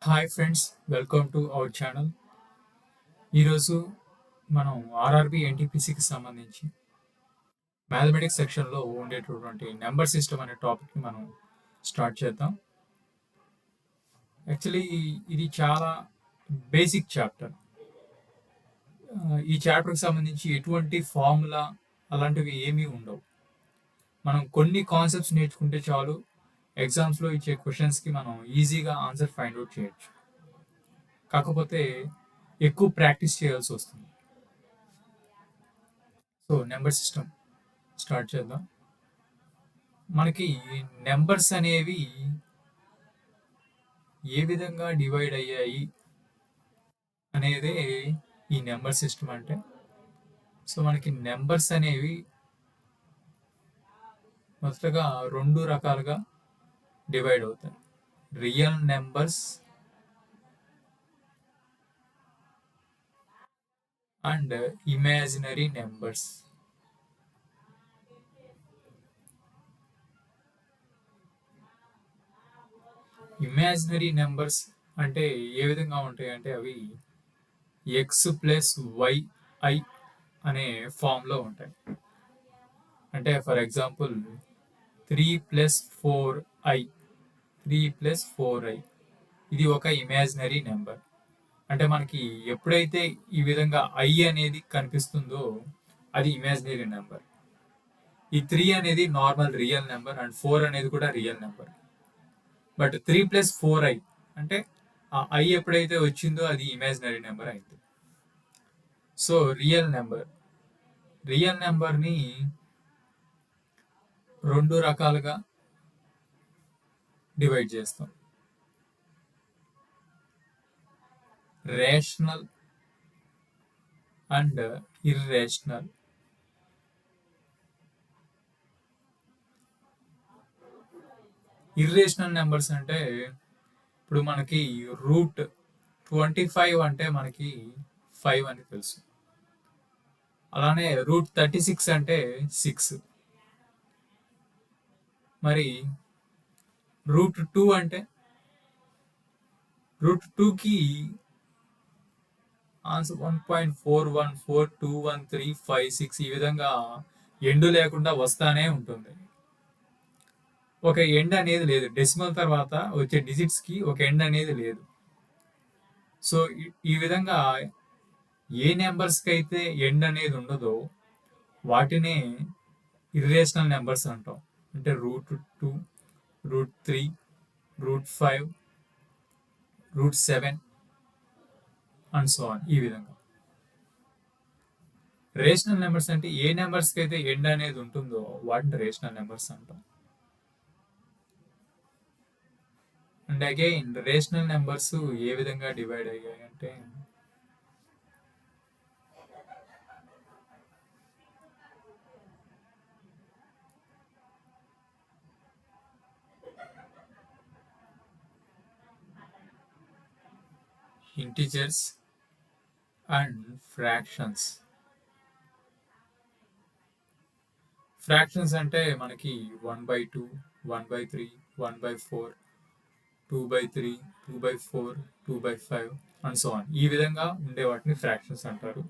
Hi friends, welcome to our channel. ఈరోజు మనం RRB ఎన్టీపీసీకి సంబంధించి మ్యాథమెటిక్స్ సెక్షన్లో ఉండేటటువంటి నెంబర్ సిస్టమ్ అనే టాపిక్ని మనం స్టార్ట్ చేద్దాం. యాక్చువల్లీ ఇది చాలా బేసిక్ చాప్టర్. ఈ చాప్టర్కి సంబంధించి ఎటువంటి ఫార్ములా అలాంటివి ఏమీ ఉండవు. మనం కొన్ని కాన్సెప్ట్స్ నేర్చుకుంటే చాలు, ఎగ్జామ్స్లో ఇచ్చే క్వశ్చన్స్కి మనం ఈజీగా ఆన్సర్ ఫైండ్ అవుట్ చేయొచ్చు. కాకపోతే ఎక్కువ ప్రాక్టీస్ చేయాల్సి వస్తుంది. సో నెంబర్ సిస్టమ్ స్టార్ట్ చేద్దాం. మనకి నెంబర్స్ అనేవి ఏ విధంగా డివైడ్ అయ్యాయి అనేదే ఈ నెంబర్ సిస్టమ్ అంటే. సో మనకి నెంబర్స్ అనేవి మొదటగా రెండు రకాలుగా డివైడ్ అవుతాయి: real numbers and imaginary numbers. Imaginary numbers అంటే ఏ విధంగా ఉంటాయి అంటే అవి ఎక్స్ ప్లస్ వైఐ అనే ఫామ్లో ఉంటాయి. అంటే ఫర్ ఎగ్జాంపుల్ 3+4i 3+4i ఇది ఒక ఇమాజినరీ నెంబర్. అంటే మనకి ఎప్పుడైతే ఈ విధంగా ఐ అనేది కనిపిస్తుందో అది ఇమాజినరీ నెంబర్. ఈ 3 అనేది నార్మల్ రియల్ నెంబర్ అండ్ 4 అనేది కూడా రియల్ నెంబర్. బట్ 3+4i అంటే ఆ ఐ ఎప్పుడైతే వచ్చిందో అది ఇమాజినరీ నెంబర్ అయింది. సో రియల్ నెంబర్ని రెండు రకాలుగా డివైడ్ చేస్తాం: rational and irrational. Irrational numbers అంటే ఇప్పుడు మనకి రూట్ 25 అంటే మనకి 5 అని తెలుసు. అలానే రూట్ 36 అంటే 6. మరి రూట్ 2 అంటే రూట్ 2కి ఆన్సర్ 1.41421356 ఈ విధంగా ఎండు లేకుండా వస్తానే ఉంటుంది. ఒక ఎండ్ అనేది లేదు. డెసిమల్ తర్వాత వచ్చే డిజిట్స్కి ఒక ఎండ్ అనేది లేదు. సో ఈ విధంగా ఏ నెంబర్స్కి అయితే ఎండ్ అనేది ఉండదో వాటినే ఇర్రేషనల్ నెంబర్స్ అంటాం. అంటే root 2, root 3, root 5, root 7 and so on. ఈ విధంగా రేషనల్ నెంబర్స్ అంటే ఏ నెంబర్స్కి అయితే ఎండ్ అనేది ఉంటుందో వాటిని రేషనల్ నెంబర్స్ అంటాం. అండ్ అగైన్ రేషనల్ నెంబర్స్ ఏ విధంగా డివైడ్ అయ్యాయి అంటే ఇంటిజర్స్ అండ్ ఫ్రాక్షన్స్. ఫ్రాక్షన్స్ అంటే మనకి 1/2, 1/3, 1/4, 2/3, 2/4, 2/5 అండ్ సో ఆన్. ఈ విధంగా ఉండే వాటిని ఫ్రాక్షన్స్ అంటారు.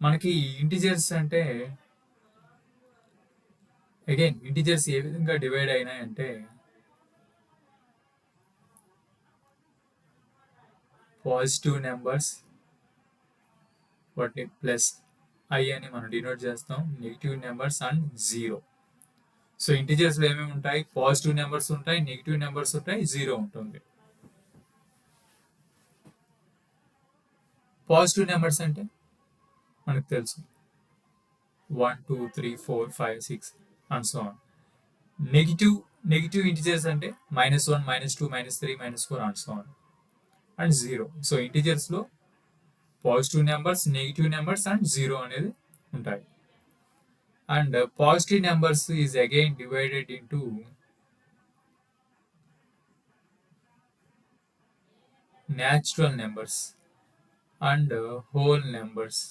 మనకి ఇంటిజర్స్ అంటే అగైన్ ఇంటిజర్స్ ఏ విధంగా డివైడ్ అయినాయంటే పాజిటివ్ నెంబర్స్ వాటిని ప్లస్ ఐ అని మనం డినోట్ చేస్తాం, నెగిటివ్ నెంబర్స్ అండ్ 0. సో ఇంటిజర్స్లో ఏమేమి ఉంటాయి? పాజిటివ్ నెంబర్స్ ఉంటాయి, నెగిటివ్ నెంబర్స్ ఉంటాయి, 0 ఉంటుంది. పాజిటివ్ నెంబర్స్ అంటే మనకు తెలుసు 1, 2, 3, 4, 5, 6 and so on. Negative integers అంటే -1, -2, -3, -4 and so on and 0. So ఇంటిజర్స్లో positive numbers, negative numbers and 0 అనేది ఉంటాయి. And positive numbers is again divided into natural numbers and whole numbers.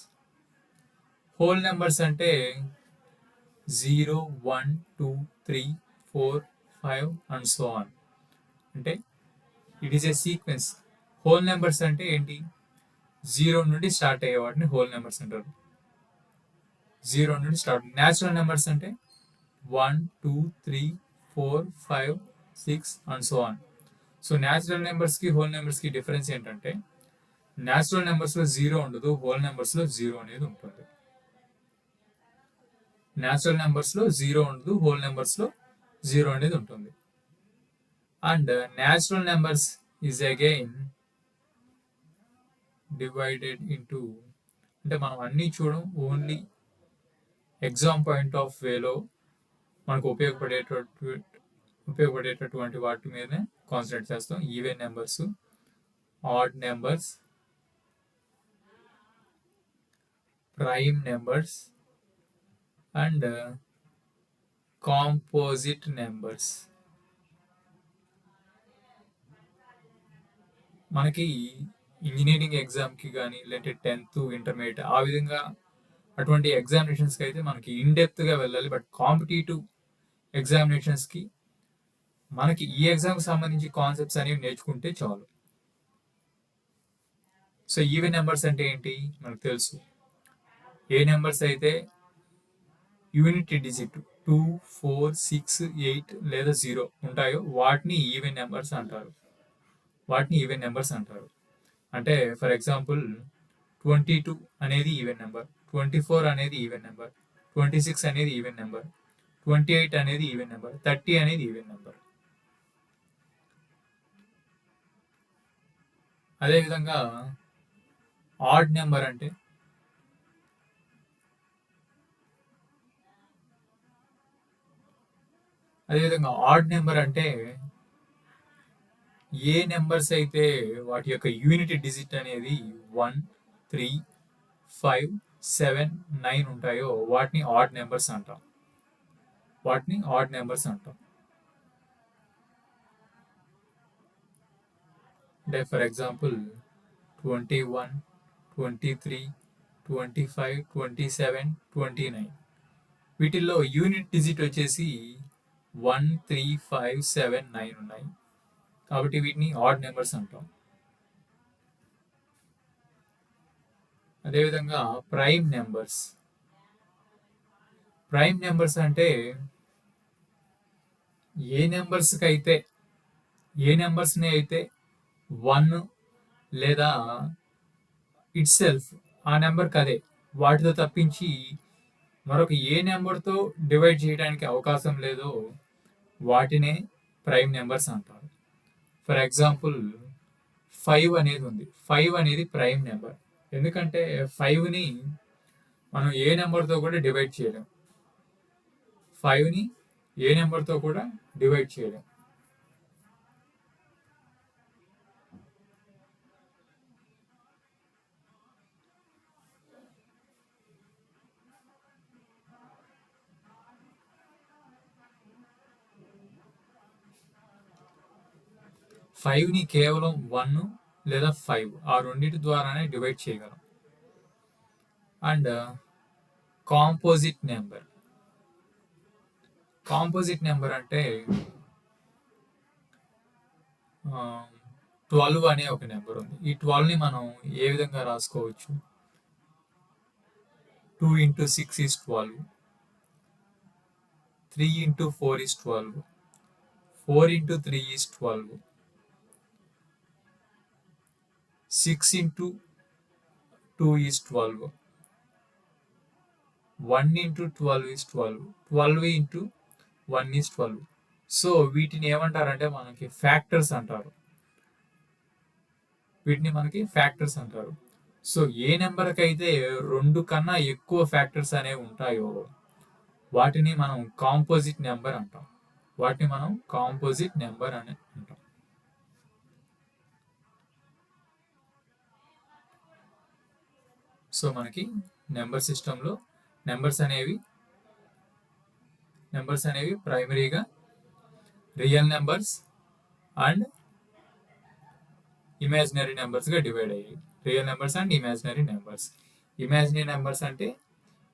Whole numbers అంటే 0, 1, 2, 3, 4, 5 and so on. అంటే it is a sequence. Whole numbers అంటే ఏంటి? 0 నుండి start అయ్యే వాటిని హోల్ నెంబర్స్ అంటారు. 0 నుండి స్టార్ట్. న్యాచురల్ నెంబర్స్ అంటే 1, 2, 3, 4, 5, 6 and so on. So natural నెంబర్స్కి హోల్ నెంబర్స్కి డిఫరెన్స్ ఏంటంటే న్యాచురల్ నెంబర్స్లో 0 ఉండదు, హోల్ నెంబర్స్లో 0 అనేది ఉంటుంది. న్యాచురల్ నెంబర్స్లో 0 ఉండదు, హోల్ నెంబర్స్లో 0 అనేది ఉంటుంది. And natural numbers is again divided into, అంటే మనం అన్నీ చూడం, ఓన్లీ ఎగ్జామ్ పాయింట్ ఆఫ్ వేలో మనకు ఉపయోగపడేటటువంటి వాటి మీదనే కాన్సన్ట్రేట్ చేస్తాం. Even numbers, odd numbers, prime numbers and composite numbers. మనకి ఇంజనీరింగ్ ఎగ్జామ్కి కానీ లేదంటే 10th ఇంటర్మీడియట్ ఆ విధంగా అటువంటి ఎగ్జామినేషన్స్కి అయితే మనకి ఇన్డెప్త్గా వెళ్ళాలి. బట్ కాంపిటేటివ్ ఎగ్జామినేషన్స్కి మనకి ఈ ఎగ్జామ్కి సంబంధించి కాన్సెప్ట్స్ అనేవి నేర్చుకుంటే చాలు. సో ఈవెన్ నెంబర్స్ అంటే ఏంటి మనకు తెలుసు. ఏ నెంబర్స్ అయితే యూనిట్ డిజిట్ 2, 4, 6, 8 లేదా 0 ఉంటాయో వాటిని ఈవెన్ నెంబర్స్ అంటారు. అంటే ఫర్ ఎగ్జాంపుల్ 22 అనేది ఈవెన్ నెంబర్, 24 అనేది ఈవెన్ నెంబర్, 26 అనేది ఈవెన్ నెంబర్, 28 అనేది ఈవెన్ నెంబర్, 30 అనేది ఈవెన్ నెంబర్. అదేవిధంగా ఆడ్ నెంబర్ అంటే ఏ నెంబర్స్ అయితే వాటి యొక్క యూనిట్ డిజిట్ అనేది 1, 3, 5, 7, 9 ఉంటాయో వాటిని ఆడ్ నెంబర్స్ అంటాం. అంటే ఫర్ ఎగ్జాంపుల్ 21, 23, 25, 27, 29 వీటిల్లో యూనిట్ డిజిట్ వచ్చేసి 1, 3, 5, 7, 9 ఉన్నాయి కాబట్టి వీటిని ఆడ్ నెంబర్స్ అంటాం. అదేవిధంగా ప్రైమ్ నెంబర్స్ అంటే ఏ నెంబర్స్ని అయితే 1 లేదా ఇట్ సెల్ఫ్ ఆ నెంబర్కి అదే వాటితో తప్పించి మరొక ఏ నెంబర్తో డివైడ్ చేయడానికి అవకాశం లేదో వాటినే ప్రైమ్ నెంబర్స్ అంటారు. ఫర్ ఎగ్జాంపుల్ 5 అనేది ఉంది. 5 అనేది ప్రైమ్ నెంబర్, ఎందుకంటే 5ని మనం ఏ నెంబర్తో కూడా డివైడ్ చేయలేం. 5ని ఏ నెంబర్తో కూడా డివైడ్ చేయలేం. ఫైవ్ని కేవలం 1 లేదా 5 ఆ రెండింటి ద్వారానే డివైడ్ చేయగలం. అండ్ కాంపోజిట్ నెంబర్ అంటే 12 అనే ఒక నెంబర్ ఉంది. ఈ 12ని మనం ఏ విధంగా రాసుకోవచ్చు? 2 into 6 is 12, 3 into 4 is 12, 4 into 3 is 12, 6 into 2 is 12, 1 into 12 is 12, 12 into 1 is 12. So వీటిని ఏమంటారంటే మనకి ఫ్యాక్టర్స్ అంటారు. సో ఏ నెంబర్కి అయితే 2 కన్నా ఎక్కువ ఫ్యాక్టర్స్ అనేవి ఉంటాయో వాటిని మనం కాంపోజిట్ నెంబర్ అంటాం. సో మనకి నెంబర్ సిస్టంలో నెంబర్స్ అనేవి ప్రైమరీగా రియల్ నెంబర్స్ అండ్ ఇమాజినరీ నెంబర్స్గా డివైడ్ అయ్యాయి. ఇమాజినరీ నెంబర్స్ అంటే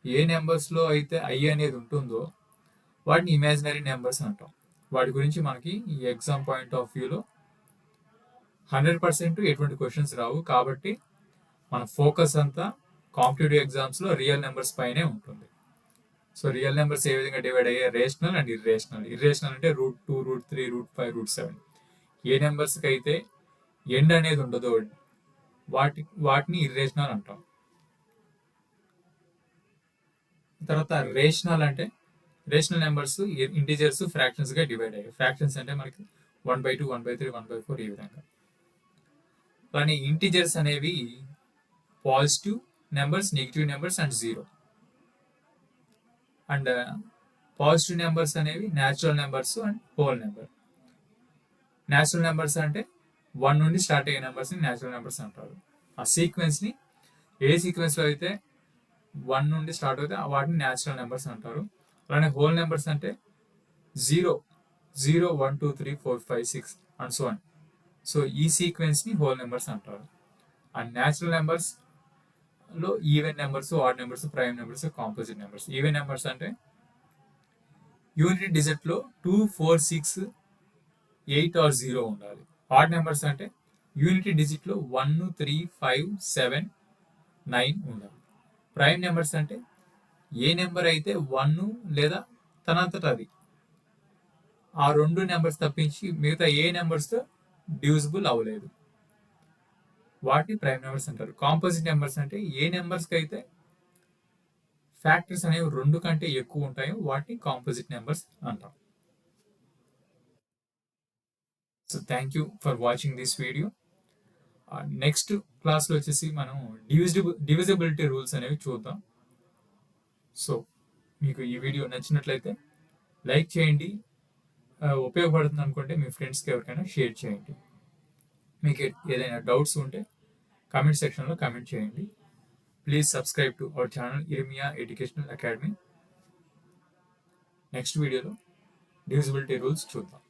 ఏ నెంబర్స్లో అయితే ఐ అనేది ఉంటుందో వాటిని ఇమాజినరీ నెంబర్స్ అంటాం. వాటి గురించి మనకి ఈ ఎగ్జామ్ పాయింట్ ఆఫ్ వ్యూలో 100% ఎటువంటి క్వశ్చన్స్ రావు. కాబట్టి మన ఫోకస్ అంతా కాంపిటేటివ్ ఎగ్జామ్స్లో రియల్ నెంబర్స్ పైనే ఉంటుంది. సో రియల్ నెంబర్స్ ఏ విధంగా డివైడ్ అయ్యాయి? Rational and irrational. ఇర్రేషనల్ అంటే √2, √3, √5, √7. ఏ నెంబర్స్కి అయితే ఎండ్ అనేది ఉండదో వాటిని ఇర్రేషనల్ అంటాం. తర్వాత రేషనల్ అంటే రేషనల్ నెంబర్స్ ఇంటీజర్స్ ఫ్రాక్షన్స్గా డివైడ్ అయ్యాయి. ఫ్రాక్షన్స్ అంటే మనకి 1/2, 1/3, 1/4 ఈ విధంగా. కానీ ఇంటీజర్స్ అనేవి positive numbers, negative numbers and 0. And positive numbers అనేవి natural numbers and whole number. Natural numbers అంటే 1 నుండి స్టార్ట్ అయ్యే నెంబర్స్ని న్యాచురల్ నెంబర్స్ అంటారు. ఆ సీక్వెన్స్ని ఏ సీక్వెన్స్లో అయితే 1 నుండి స్టార్ట్ అవుతే వాటిని న్యాచురల్ నెంబర్స్ అంటారు. అలానే హోల్ నెంబర్స్ అంటే 0, 0, 1, 2, 3, 4, 5, 6 అండ్ సో ఆన్. సో ఈ సీక్వెన్స్ని హోల్ నెంబర్స్ అంటారు. అండ్ న్యాచురల్ నెంబర్స్లో even numbers, odd numbers, prime numbers, composite numbers. Even numbers అంటే యూనిట్ డిజిట్లో 2, 4, 6, 8 ఆర్ 0 ఉండాలి. ఆడ్ నెంబర్స్ అంటే యూనిటీ డిజిట్లో 1, 3, 5, 7, 9 ఉండాలి. ప్రైమ్ నెంబర్స్ అంటే ఏ నెంబర్ అయితే 1 లేదా తనంతట అది ఆ 2 నెంబర్స్ తప్పించి మిగతా ఏ నెంబర్స్తో డివిజిబుల్ అవ్వలేదు, వాటిని ప్రైమ్ నెంబర్స్ అంటారు. కాంపోజిట్ నెంబర్స్ అంటే ఏ నెంబర్స్కి అయితే ఫ్యాక్టర్స్ అనేవి 2 కంటే ఎక్కువ ఉంటాయో వాటిని కాంపోజిట్ నెంబర్స్ అంటాం. So thank you for watching this video. Next క్లాస్లో వచ్చేసి మనం డివిజిబిలిటీ రూల్స్ అనేవి చూద్దాం. సో మీకు ఈ వీడియో నచ్చినట్లయితే లైక్ చేయండి. ఉపయోగపడుతుంది అనుకుంటే మీ ఫ్రెండ్స్కి ఎవరికైనా షేర్ చేయండి. మీకు ఏదైనా డౌట్స్ ఉంటే కామెంట్ సెక్షన్లో కామెంట్ చేయండి. Please subscribe to our channel ఇర్మియా ఎడ్యుకేషనల్ అకాడమీ. నెక్స్ట్ వీడియోలో డివిజిబిలిటీ రూల్స్ చూద్దాం.